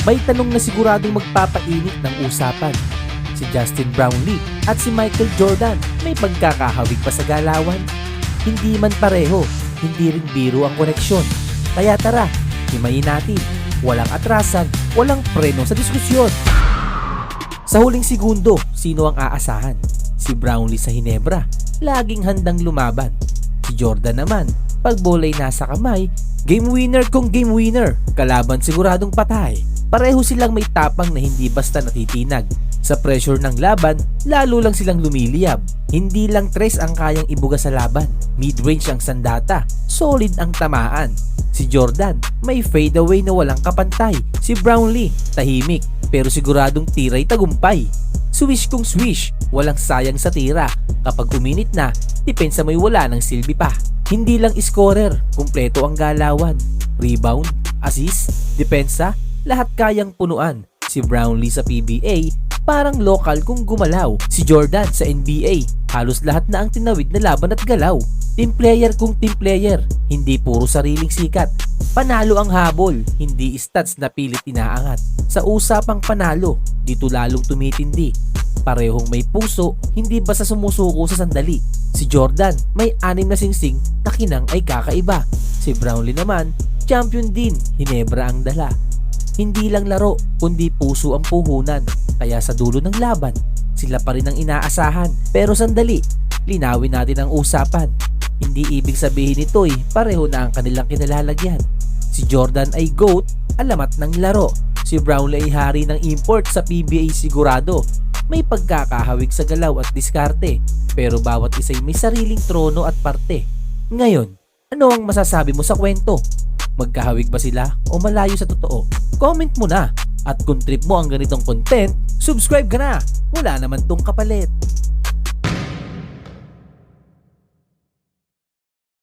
May tanong na siguradong magpapainit ng usapan. Si Justin Brownlee at si Michael Jordan may pagkakahawig pa sa galawan? Hindi man pareho, hindi rin biro ang koneksyon. Kaya tara, himayin natin. Walang atrasan, walang preno sa diskusyon. Sa huling segundo, sino ang aasahan? Si Brownlee sa Hinebra, laging handang lumaban. Si Jordan naman, pag bola'y nasa kamay, game winner kung game winner, kalaban siguradong patay. Pareho silang may tapang na hindi basta natitinag. Sa pressure ng laban, lalo lang silang lumiliyab. Hindi lang tres ang kayang ibuga sa laban. Mid-range ang sandata, solid ang tamaan. Si Jordan, may fadeaway na walang kapantay. Si Brownlee, tahimik, pero siguradong tiray tagumpay. Swish kung swish, walang sayang sa tira. Kapag uminit na, depensa mo'y wala ng silbi pa. Hindi lang scorer, kumpleto ang galawan. Rebound, assist, depensa, lahat kayang punuan. Si Brownlee sa PBA, parang lokal kung gumalaw. Si Jordan sa NBA, halos lahat na ang tinawid na laban at galaw. Team player kung team player, hindi puro sariling sikat. Panalo ang habol, hindi stats na pilit inaangat. Sa usapang panalo, dito lalong tumitindi. Parehong may puso, hindi basta sumusuko sa sandali. Si Jordan, may 6 na singsing na kinang ay kakaiba. Si Brownlee naman, champion din, Hinebra ang dala. Hindi lang laro, kundi puso ang puhunan. Kaya sa dulo ng laban, sila pa rin ang inaasahan. Pero sandali, linawin natin ang usapan. Hindi ibig sabihin nito'y pareho na ang kanilang kinalalagyan. Si Jordan ay GOAT, alamat ng laro. Si Brownlee ay hari ng import sa PBA sigurado. May pagkakahawig sa galaw at diskarte, pero bawat isa'y may sariling trono at parte. Ngayon, ano ang masasabi mo sa kwento? Magkahawig ba sila o malayo sa totoo? Comment mo na. At kung trip mo ang ganitong content, subscribe ka na. Wala naman tong kapalit.